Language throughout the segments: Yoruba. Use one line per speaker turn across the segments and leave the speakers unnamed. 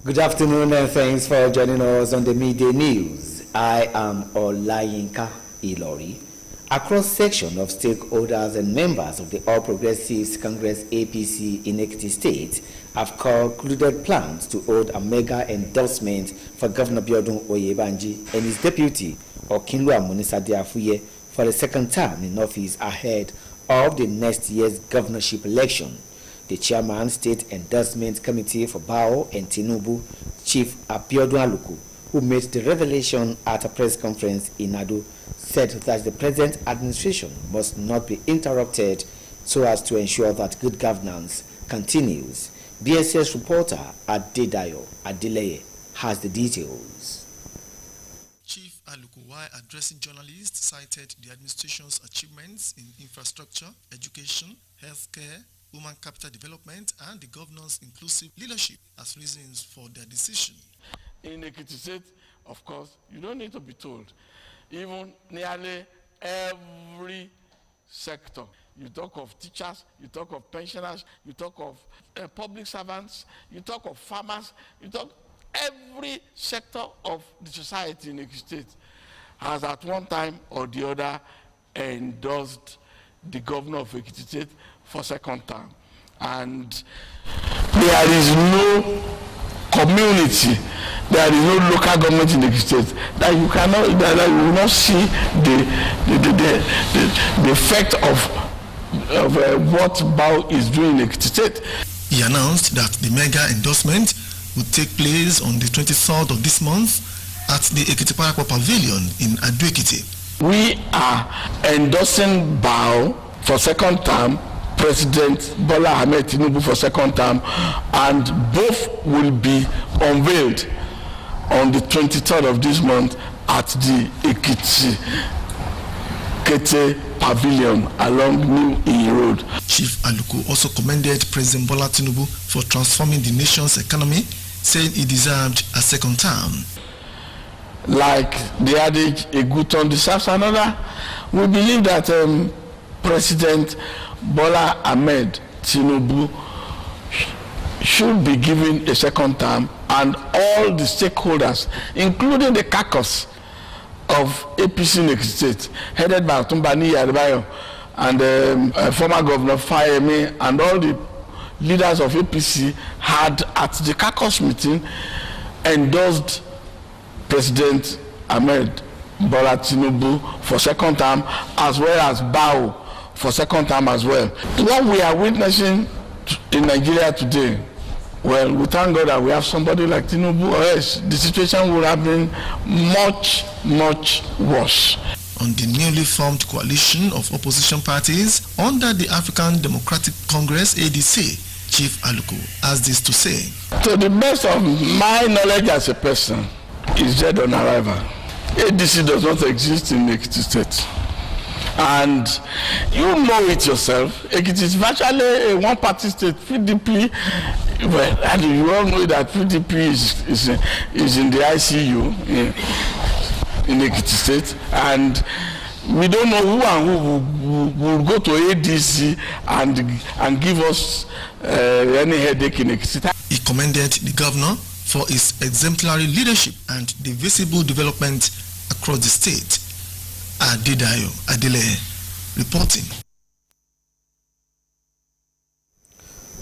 Good afternoon and thanks for joining us on the Midday News. I am Olayinka Iroyin. A cross-section of stakeholders and members of the All Progressives Congress APC in Ekiti State have concluded plans to hold a mega endorsement for Governor Biodun Oyebanji and his deputy Okinlu Amunisadiafuye for the second term in office ahead of the next year's governorship election. The chairman, State Endorsement Committee for Bao and Tinubu, Chief Abiodun Aluko, who made the revelation at a press conference in Ado, said that the present administration must not be interrupted so as to ensure that good governance continues. BSS reporter Adedayo Adeleye has the details.
Chief Aluko, while addressing journalists, cited the administration's achievements in infrastructure, education, healthcare, human capital development, and the governor's inclusive leadership as reasons for their decision.
In Ekiti State, of course, you don't need to be told. Even nearly every sector, you talk of teachers, you talk of pensioners, you talk of public servants, you talk of farmers, you talk every sector of the society in Ekiti State has at one time or the other endorsed the governor of Ekiti State for second term. And there is no community, there is no local government in Ekiti State that you cannot, that you will not see the effect of what Bao is doing in Ekiti State.
He announced that the mega endorsement would take place on the 23rd of this month at the Ekiti Parappa Pavilion in Ado-Ekiti.
We are endorsing Bao for second term, President Bola Ahmed Tinubu for second term, and both will be unveiled on the 23rd of this month at the Ekiti Kete Pavilion along New Iyi Road.
Chief Aluko also commended President Bola Tinubu for transforming the nation's economy, saying he deserved a second term.
Like the adage, a good turn deserves another, we believe that President Bola Ahmed Tinubu should be given a second term, and all the stakeholders, including the caucus of APC in Ekiti State, headed by Otumbani Yaribayo and former Governor Fayemi, and all the leaders of APC had at the caucus meeting endorsed President Ahmed Bola Tinubu for second term, as well as Bao for second term as well. What we are witnessing in Nigeria today, well, we thank God that we have somebody like Tinubu, or else the situation would have been much, much worse.
On the newly formed coalition of opposition parties under the African Democratic Congress ADC, Chief Aluko has this to say.
To the best of my knowledge as a person, is dead on arrival. ADC does not exist in Ekiti State. And you know it yourself, Ekiti is virtually a one-party state. PDP, well, and you all know that PDP is in the ICU in Ekiti State, and we don't know who and who will go to ADC and give us any headache in Ekiti State.
He commended the governor for his exemplary leadership and the visible development across the state. Adedayo Adeleye reporting.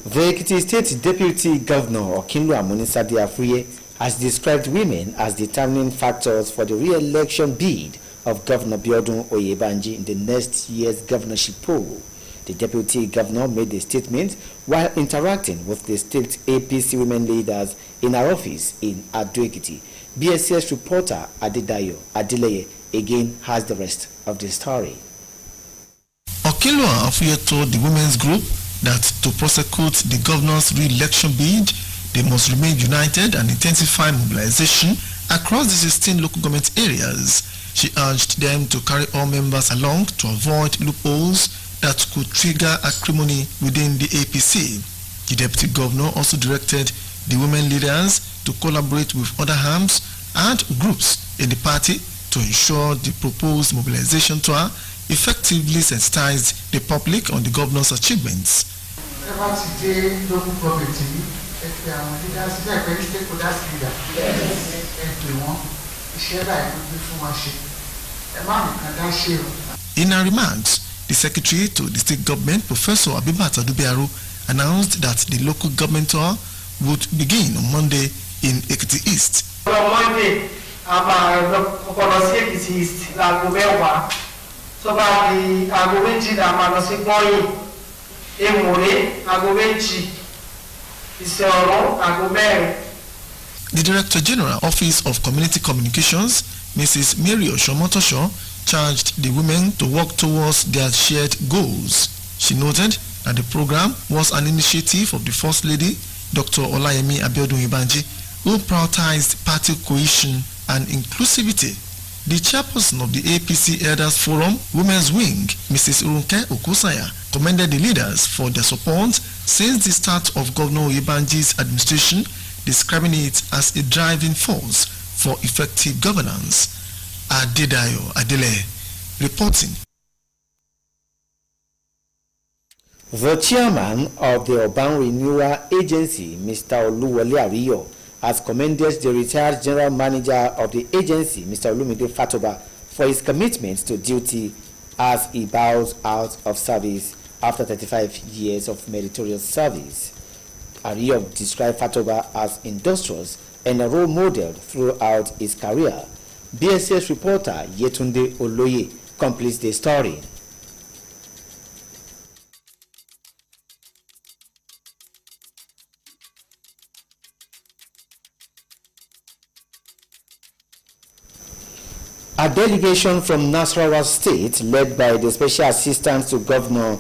The Ekiti State Deputy Governor Okinlu Amunisadiafuye has described women as determining factors for the re-election bid of Governor Biodun Oyebanji in the next year's governorship poll. The Deputy Governor made the statement while interacting with the state APC women leaders in her office in Ado-Ekiti. BSS reporter Adedayo Adeleye again has the rest of the story.
Okinlu Afuye told the women's group that to prosecute the governor's re-election bid, they must remain united and intensify mobilization across the 16 local government areas. She urged them to carry all members along to avoid loopholes that could trigger acrimony within the APC. The deputy governor also directed the women leaders to collaborate with other arms and groups in the party to ensure the proposed mobilization tour effectively sensitized the public on the governor's achievements.
Ever today, local committee ẹ fi àwọn leaders bẹ́ẹ̀ pẹ̀lú stakeholders leader ẹ pè wọ́n iṣẹ́ báyìí ló gbé fún wa ṣe ẹ má nìkan dá ṣe o.
In her remarks, the secretary to the state government, Professor Abibat Adubiaro, announced that the local government tour would begin on Monday in Ekiti East.
On Monday, a máa lọ sí Ekiti East láago mẹ́wàá tó bá di aago méjìlá a máa lọ sí Gbọ́yìn, Èmùrè aago méjì, Ìṣẹ̀ọ̀rọ̀ aago mẹ́rin.
The Director General, Office of Community Communications, Mrs. Mary Oshomotosho, charged the women to work towards their shared goals. She noted that the program was an initiative of the First Lady, Dr. Olayemi Abiodun Ibanji, who prioritized party cohesion and inclusivity. The chairperson of the APC Elders Forum Women's Wing, Mrs. Urunke Okusanya, commended the leaders for their support since the start of Governor Ibanji's administration, describing it as a driving force for effective governance. Adedayo Adele reporting.
The chairman of the Urban Renewal Agency, Mr. Oluwole Ariyo, has commended the retired general manager of the agency, Mr. Olumide Fatoba, for his commitment to duty as he bows out of service after 35 years of meritorious service. Ariyo described Fatoba as industrious and a role model throughout his career. BSS reporter Yetunde Oloye completes the story. A delegation from Nasarawa State, led by the Special Assistant to Governor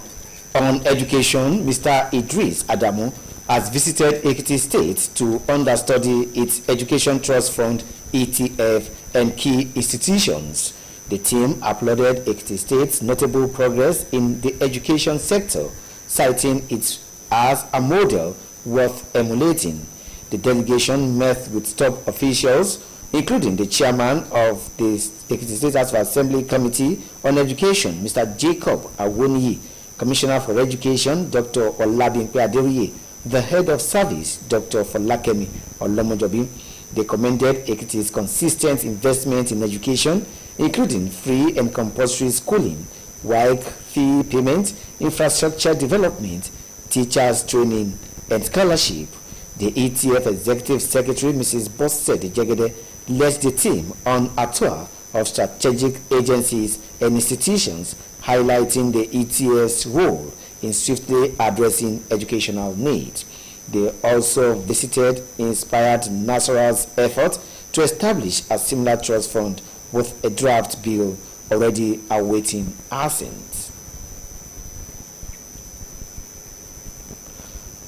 on Education, Mr. Idris Adamu, has visited Ekiti State to understudy its Education Trust Fund, ETF, and key institutions. The team applauded Ekiti State's notable progress in the education sector, citing it as a model worth emulating. The delegation met with top officials, including the chairman of the Ekiti State House of Assembly Committee on Education, Mr. Jacob Awoniyi, Commissioner for Education, Dr. Olabimpe Aderiye, the head of service, Dr. Folakemi Olomojobi. They commended Ekiti's consistent investment in education, including free and compulsory schooling, WAEC fee payment, infrastructure development, teachers training, and scholarship. The ETF Executive Secretary, Mrs. Bossede Jegede, led the team on a tour of strategic agencies and institutions, highlighting the ETF's role in swiftly addressing educational needs. They also visited Inspired Nasarawa's effort to establish a similar trust fund with a draft bill already awaiting assent.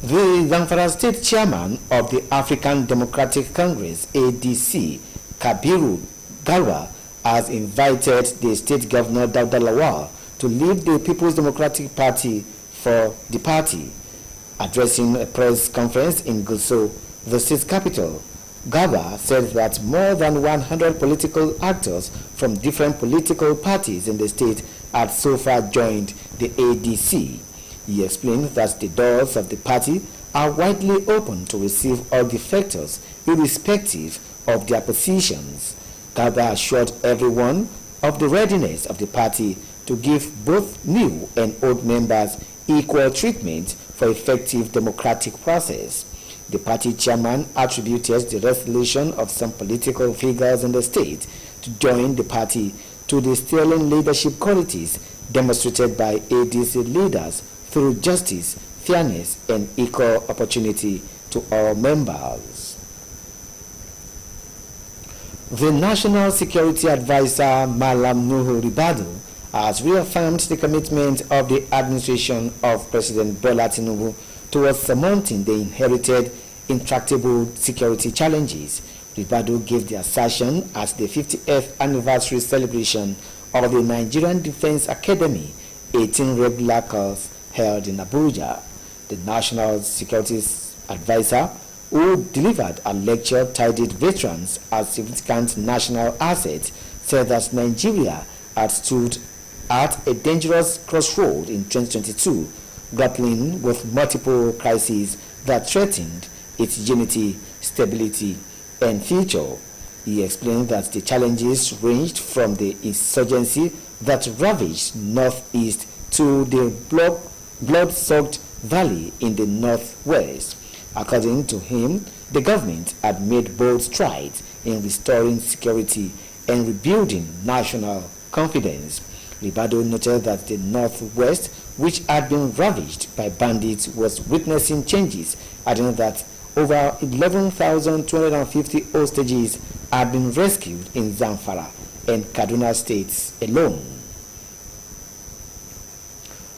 The Zamfara State Chairman of the African Democratic Congress, ADC, Kabiru Garba, has invited the state governor, Dauda Lawal, to lead the People's Democratic Party for the party. Addressing a press conference in Gusau, the state capital, Garba said that more than 100 political actors from different political parties in the state had so far joined the ADC. He explained that the doors of the party are widely open to receive all defectors, irrespective of their positions. Garba assured everyone of the readiness of the party to give both new and old members equal treatment for effective democratic process. The party chairman attributed the resolution of some political figures in the state to join the party to the sterling leadership qualities demonstrated by ADC leaders through justice, fairness, and equal opportunity to all members. The National Security Advisor, Malam Nuhu Ribadu, has reaffirmed the commitment of the administration of President Bola Tinubu towards surmounting the inherited intractable security challenges. Ribadu gave the assertion at the 50th anniversary celebration of the Nigerian Defense Academy 18 regular course held in Abuja. The National Security Advisor, who delivered a lecture titled Veterans as Significant National Assets, said that Nigeria had stood at a dangerous crossroad in 2022, grappling with multiple crises that threatened its unity, stability, and future. He explained that the challenges ranged from the insurgency that ravaged northeast to the blood-soaked valley in the northwest. According to him, the government had made bold strides in restoring security and rebuilding national confidence. Ribado noted that the northwest, which had been ravaged by bandits, was witnessing changes, adding that over 11,250 hostages had been rescued in Zamfara and Kaduna states alone.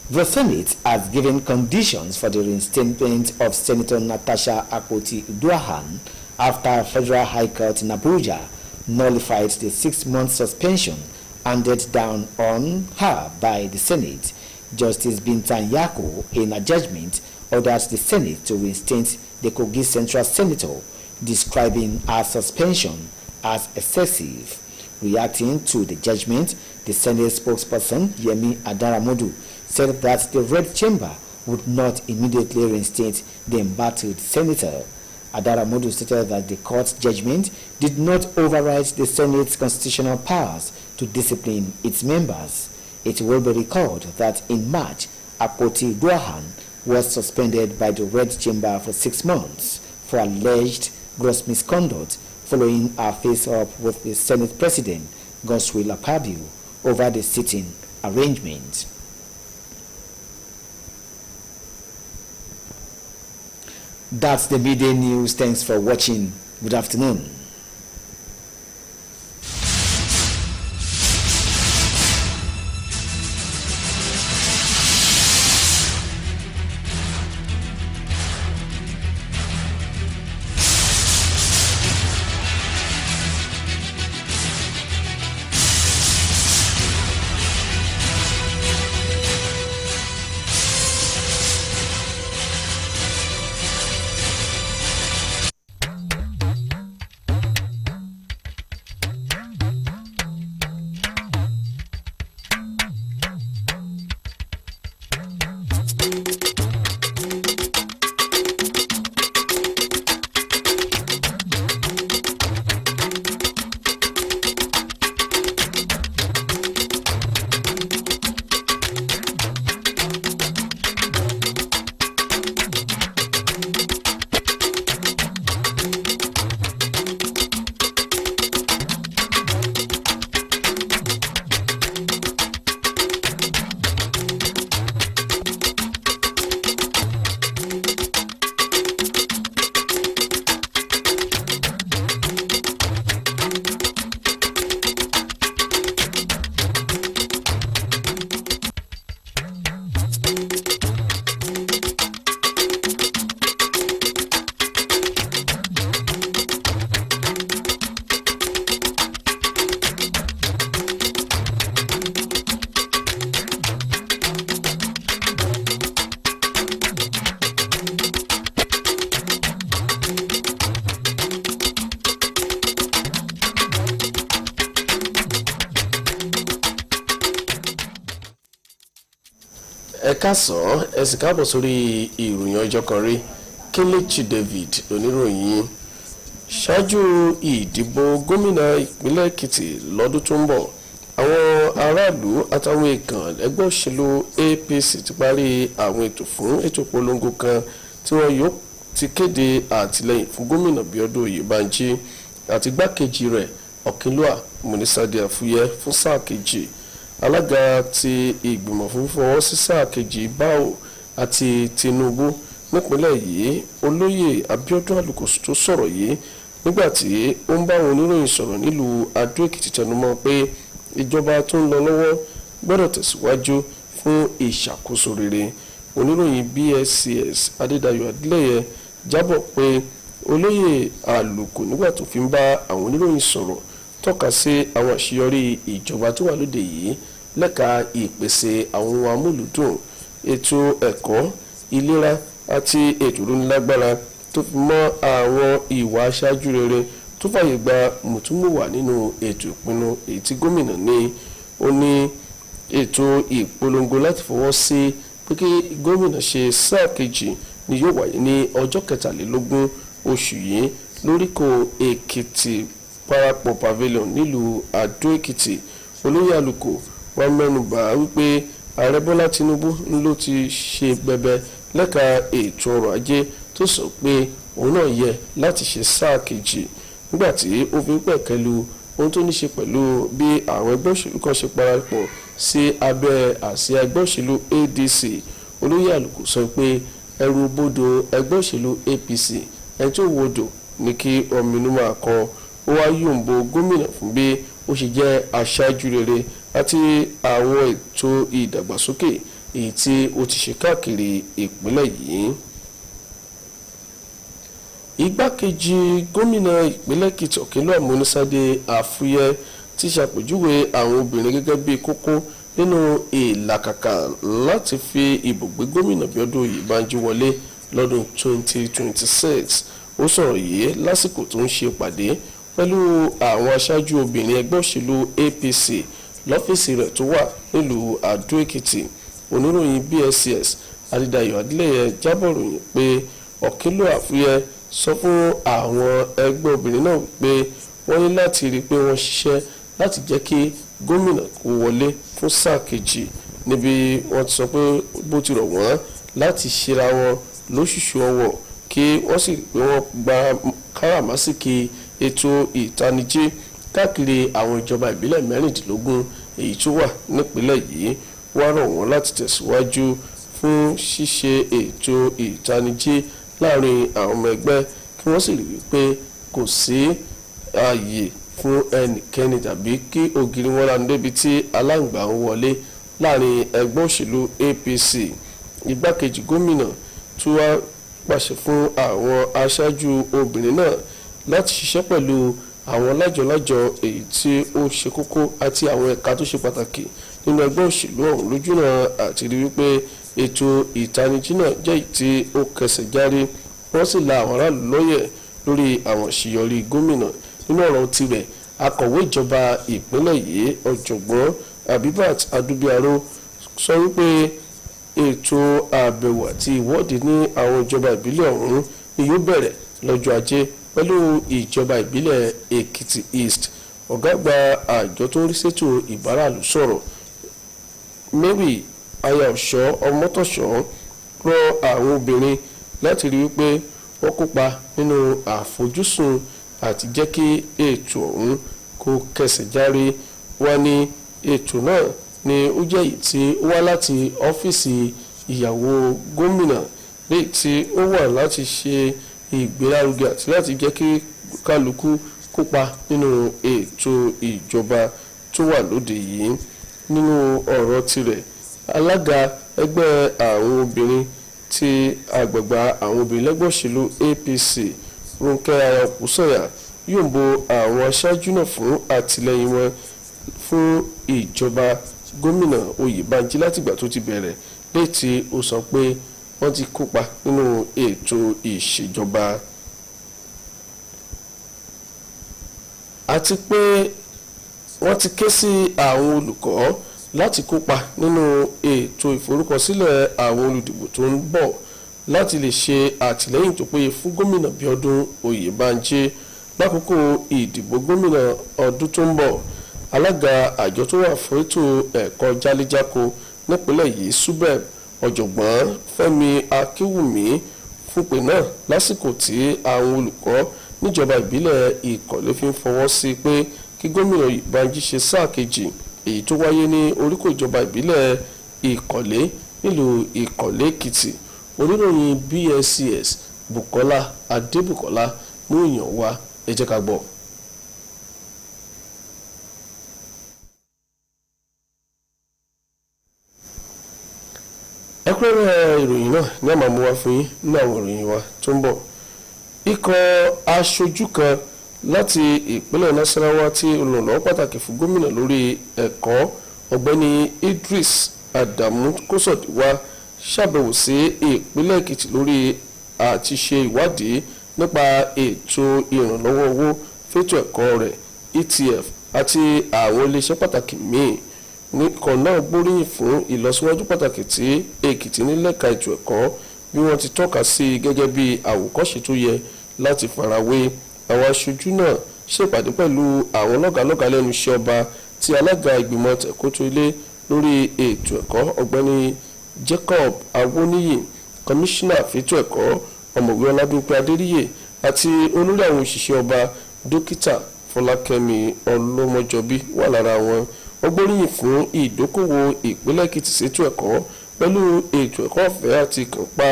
The Senate has given conditions for the reinstatement of Senator Natasha Akpoti-Uduaghan after Federal High Court in Abuja nullified the 6-month suspension handed down on her by the Senate. Justice Bintan Yako, in a judgment, ordered the Senate to reinstate the Kogi Central Senator, describing her suspension as excessive. Reacting to the judgment, the Senate spokesperson, Yemi Adaramodu, said that the Red Chamber would not immediately reinstate the embattled senator. Adaramodu stated that the court's judgment did not override the Senate's constitutional powers to discipline its members. It will be recalled that in March, Akpoti-Uduaghan was suspended by the Red Chamber for 6 months for alleged gross misconduct following her face-off with the Senate President, Godswill Akpabio, over the sitting arrangement. That's the midday news. Thanks for watching. Good afternoon.
ẹ káàsán ẹ sì káàbọ̀ sórí ìròyìn ọjọ́ kan rí Kelechi David oníròyìn. Ṣáájú ìdìbò gómìnà ìpínlẹ̀ Èkìtì lọ́dún tó ń bọ̀, àwọn aráàlú àtàwọn èèkàn ẹgbẹ́ òṣèlú APC ti parí àwọn ètò fún ètò polongo kan tí wọ́n yóò ti kéde àtìlẹ́yìn fún gómìnà Bíọ́dún Oyèbánjí àti igbákejì rẹ̀ Ọ̀kínlúà Múnísádé Àfúyẹ́ fún sáà kejì. Alága ti ìgbìmọ̀ fún fífọwọ́ sí sáà kejì Báò àti Tinubu nípínlẹ̀ yìí olóyè Abíọ́dún Àlùkòsù tó sọ̀rọ̀ yìí nígbàtí ó ń bá àwọn oníròyìn sọ̀rọ̀ nílùú Adó Èkìtì tẹnumọ́ pé ìjọba tó ń lọ lọ́wọ́ gbọ́dọ̀ tẹ̀síwájú fún ìṣàkóso rere. Oníròyìn BSCS Adédayọ̀ Adélẹ́yẹ jábọ̀ pé olóyè Àlùkò nígbà tó fi ń bá àwọn oníròyìn sọ̀rọ̀ tọ́ka sí àwọn àṣeyọrí ìjọba tó wà lóde yìí lẹ́ka ìpèsè àwọn ohun amúlùdùn, ètò ẹ̀kọ́, ìlera àti ètò ìrónilágbára tó fi mọ́ àwọn ìwà aṣáájú rere tó fàyè gba mùtúmùwà nínú ètò ìpinnu èyí tí gómìnà ní. Ó ní ètò ìpolongo láti fọwọ́ sí pé kí gómìnà ṣe sáà kejì ni yóò wáyé ní ọjọ́ 23 oṣù yìí lóríkò Èkìtì Parapọ̀ Pavilion nílùú Àdó Èkìtì. Olóyè Àlùkò wọ́n mẹ́nubà wípé ààrẹ Bọ́lá Tinubu ló ti ṣe bẹbẹ lẹ́ka ètò ọrọ̀ ajé tó sọ pé òun náà yẹ láti ṣe sáà kejì nígbàtí ó fi pẹ̀kẹ́lu ohun tó ní ṣe pẹ̀lú bí àwọn ẹgbẹ́ òṣèlú kan ṣe parapọ̀ sí abẹ́ àsíá ẹgbẹ́ òṣèlú ADC. Olóyè Àlùkò sọ pé ẹrù bodò ẹgbẹ́ òṣèlú APC ẹni tó wodò ní kí ọmọnú máa kọ. Ó wá yòǹbo gómìnà fún bí ó ṣe jẹ́ aṣáájú rere àti àwọn ètò ìdàgbàsókè èyí tí ó ti ṣe káàkiri ìpínlẹ̀ yìí. Igbákejì gómìnà ìpínlẹ̀ Èkìtì Ọ̀kínlúwà Mọ́nísádé Àfúyẹ́ ti ṣàpèjúwe àwọn obìnrin gẹ́gẹ́ bí kókó nínú ìlàkàkà láti fi ìbò gbé gómìnà Bíọ́dún Oyèbánjí wọlé lọ́dún 2026. Ó sọ̀rọ̀ yìí lásìkò tó ń ṣe pàdé pẹ̀lú àwọn aṣáájú obìnrin ẹgbẹ́ òṣèlú APC lọ́fíìsì rẹ̀ tó wà nílùú Àdó Èkìtì. Oníròyìn BSCS Adédayọ̀ Adélẹ́yẹ jábọ̀ ròyìn pé Ọ̀kínlúwà Àfúyẹ́ sọ fún àwọn ẹgbẹ́ obìnrin náà pé wọ́n ní láti rí i pé wọ́n ṣiṣẹ́ láti jẹ́ kí gómìnà kó wọlé fún sáà kejì níbi wọ́n ti sọ pé bó ti rọ̀ wọ́n láti ṣera wọn lóṣùṣù ọwọ̀ kí wọ́n sì pé wọ́n gba káràmásìkì ètò ìtanijí káàkiri àwọn ìjọba ìbílẹ̀ 16 èyí tó wà nípìnlẹ̀ yìí. Wọ́n rọ̀ wọ́n láti tẹ̀síwájú fún ṣíṣe ètò ìtanijí láàrin àwọn ọmọ ẹgbẹ́ kí wọ́n sì rí wípé kò sí ààyè fún ẹnikẹ́ni tàbí kí ògiri wọn lanu débi tí aláǹgbá ń wọlé láàrin ẹgbẹ́ òṣèlú APC. Igbákejì gómìnà tún wá pàṣẹ fún àwọn aṣáájú obìnrin náà láti ṣiṣẹ́ pẹ̀lú àwọn lájọlájọ èyí tí ó ṣe kókó àti àwọn ẹ̀ka tó ṣe pàtàkì nínú ẹgbẹ́ òṣèlú ọ̀hún lójúnà àti rí wípé ètò ìtanijí náà jẹ́ èyí tí ó kẹsẹ̀ járí. Wọ́n sì la àwọn aráàlú lóye lórí àwọn àṣeyọrí gómìnà. Nínú ọ̀rọ̀ tirẹ̀, akọ̀wé ìjọba ìpínlẹ̀ yìí ọ̀jọ̀gbọ́n Abibat Adubiaro sọ wípé ètò àbẹ̀wò àti ìwọ́de ní àwọn ìjọba ìbílẹ̀ ọ̀hún ni yóò bẹ̀rẹ̀ lọ́jọ́ Ajé pẹ̀lú ìjọba ìbílẹ̀ Èkìtì East. Ọ̀gá àgbà àjọ tó ń rí ṣètò ìbáràlú sọ̀rọ̀ Mary aya ọ̀ṣọ́ ọmọtọ̀ṣọ́ rọ àwọn obìnrin láti rí wípé wọ́n kópa nínú àfojúsùn àti jẹ́ kí ètò ọ̀hún kó kẹsẹ̀ járí. Wọ́n ní ètò náà ni ó jẹ́ èyí tí ó wá láti ọ́fíìsì ìyàwó gómìnà léyìí tí ó wà láti ṣe ìgbélárugẹ àti láti jẹ́ kí kálukú kópa nínú ètò ìjọba tó wà lóde yìí. Nínú ọ̀rọ̀ tirẹ̀, alága ẹgbẹ́ àwọn obìnrin tí àgbààgbà àwọn obìnrin lẹ́gbẹ́ òṣèlú APC Rónkẹ́ Ayọ̀kúsọ̀yà yòǹbo àwọn aṣáájú náà fún àtìlẹ́yìn wọn fún ìjọba gómìnà Oyèbánjí látìgbà tó ti bẹ̀rẹ̀ léyìí tí ó sọ pé wọ́n ti kópa nínú ètò ìṣèjọba àti pé wọ́n ti ké sí àwọn olùkọ́ láti kópa nínú ètò ìforúkọsílẹ̀ àwọn olùdìbò tó ń bọ̀ láti lè ṣe àtìlẹ́yìn tó péye fún gómìnà Bíọ́dún Oyèbánjí lákòókò ìdìbò gómìnà ọdún tó ń bọ̀. Alága àjọ tó wà fún ètò ẹ̀kọ́ jáléjáko nípínlẹ̀ yìí SUBEB ọ̀jọ̀gbọ́n Fẹ́mi Akínwùmí fúnpè náà lásìkò tí àwọn olùkọ́ níjọba ìbílẹ̀ Ìkọ̀lé fi ń fọwọ́ sí pé kí gómìnà Oyèbánjí ṣe sáà kejì èyí tó wáyé ní oríkò ìjọba ìbílẹ̀ Ìkọ̀lé nílùú Ìkọ̀lé Èkìtì. Oníròyìn BSCS Bùkọ́lá Adébùkọ́lá mú ìyàn wá, ẹ jẹ́ ká gbọ́. ẹ̀kúnrẹ́rẹ́ ìròyìn náà ní àmà mú wá fún yín nínú àwọn ìròyìn wa tó ń bọ̀. Ikọ̀ aṣojú kan láti ìpínlẹ̀ Nasarawa tí olùrànlọ́wọ́ pàtàkì fún gómìnà lórí ẹ̀kọ́ ọ̀gbẹ́ni Idris Adamu Kòsọ̀díwá ṣàbẹ̀wò sí ìpínlẹ̀ Èkìtì lórí àti ṣe ìwádìí nípa ètò ìrànlọ́wọ́ owó fétò ẹ̀kọ́ rẹ̀ ETF àti àwọn iléeṣẹ́ pàtàkì míì. Ikọ̀ náà gbóríyìn fún ìlọsíwájú pàtàkì tí Èkìtì ní lẹ́ka ètò ẹ̀kọ́ bí wọ́n ti tọ́ka sí gẹ́gẹ́ bí àwòkọ́ṣe tó yẹ láti farawé. Àwọn aṣojú náà ṣèpàdé pẹ̀lú àwọn lọ́gàálọ́gàá lẹ́nu iṣẹ́ ọba tí alága ìgbìmọ̀ tẹ̀kótó ilé lórí ètò ẹ̀kọ́ ọ̀gbẹ́ni Jacob Awoniyi, kọmíṣánná fẹ́tò ẹ̀kọ́ ọ̀mọ̀wé Ọládúpẹ́ Adéríyè àti olórí àwọn òṣìṣẹ́ ọba dókítà Fọlákẹ́mi Ọlọ́mọjọbí wà lára wọn. Wọ́n gbóríyìn fún ìdókòwò ìpínlẹ̀ Èkìtì ṣètò ẹ̀kọ́ pẹ̀lú ètò ẹ̀kọ́ ọ̀fẹ́ àti kànpá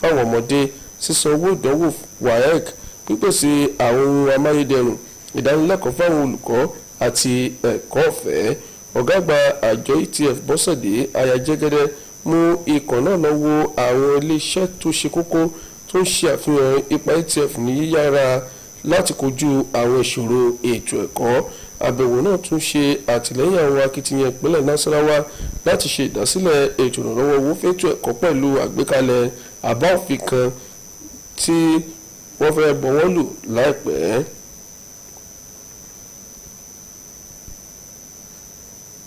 fáwọn ọmọdé, sísan owó ìdánwò WAEC, pípèsè àwọn ohun amáyédẹrùn, ìdánilẹ́kọ̀ọ́ fáwọn olùkọ́ àti ẹ̀kọ́ ọ̀fẹ́. Ọ̀gá àgbà àjọ ETF Bọ́sẹ̀dé Ayájẹ́gẹ́dẹ́ mú ikọ̀ náà lọ wo àwọn iléeṣẹ́ tó ṣe kókó tó ń ṣe àfihàn ipa ETF ní yíyára láti kojú àwọn ìṣòro ètò ẹ̀kọ́. Àbẹ̀wò náà tún ṣe àtìlẹ́yìn àwọn akitiyan ìpínlẹ̀ Nasarawa láti ṣe ìdásílẹ̀ ètò ìrànlọ́wọ́ owó fẹ́tò ẹ̀kọ́ pẹ̀lú àgbékalẹ̀ àbá òfin kan tí wọ́n fẹ́ bọ̀wọ́ lù láìpẹ́.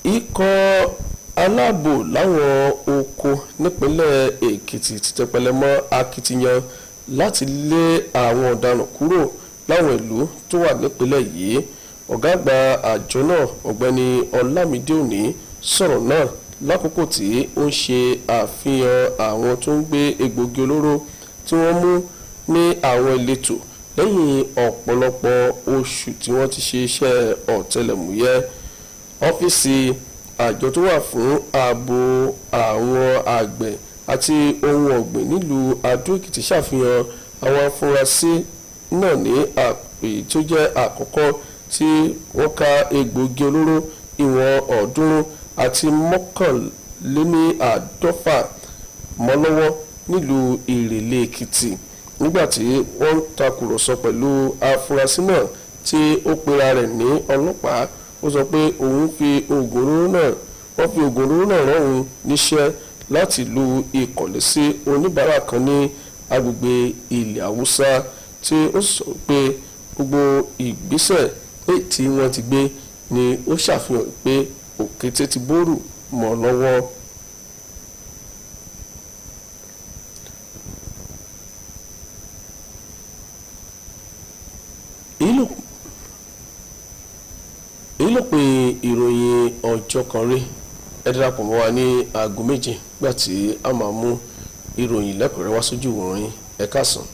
Ikọ̀ aláàbò láwọn oko nípínlẹ̀ Èkìtì ti tẹpẹlẹ mọ́ akitiyan láti lé àwọn ọ̀daràn kúrò láwọn ìlú tó wà nípínlẹ̀ yìí. Ọ̀gá àgbà àjọ náà ọ̀gbẹ́ni Ọlámídé Òní sọ̀rọ̀ náà lákòókò tí ó ń ṣe àfihàn àwọn tó ń gbé egbògi olóró tí wọ́n mú ní àwọn ìletò lẹ́yìn ọ̀pọ̀lọpọ̀ oṣù tí wọ́n ti ṣe iṣẹ́ ọ̀tẹlẹ̀múyẹ́. Ọ́fíìsì àjọ tó wà fún ààbò àwọn àgbẹ̀ àti ohun ọ̀gbìn nílùú Adó Èkìtì ṣàfihàn àwọn afurasí náà ní èyí tó jẹ́ àkọ́kọ́ tí wọ́n ká egbògi olóró ìwọ̀n 300 àti 151 mọ́ lọ́wọ́ nílùú Ìrèlè Èkìtì. Nígbàtí wọ́n ń takùrọ̀sọ pẹ̀lú afurasí náà tí ó pera rẹ̀ ní ọlọ́pàá, ó sọ pé òun fi oògùn olóró náà rán òun níṣẹ́ láti lu ìkọ̀lé sí oníbàárà kan ní agbègbè ilẹ̀ Haúsá, tí ó sọ pé gbogbo ìgbésẹ̀ tí wọ́n ti gbé ni ó ṣàfihàn pé òkété ti bórù mọ́ lọ́wọ́. èyí ló pe ìròyìn ọjọ́ kan rí. Ẹ darapọ̀ mọ́ wa ní aago 7 nígbà tí a máa mú ìròyìn lẹ́kùnrẹ́rẹ́ wá sójú ìwòran yín. Ẹ káàsán.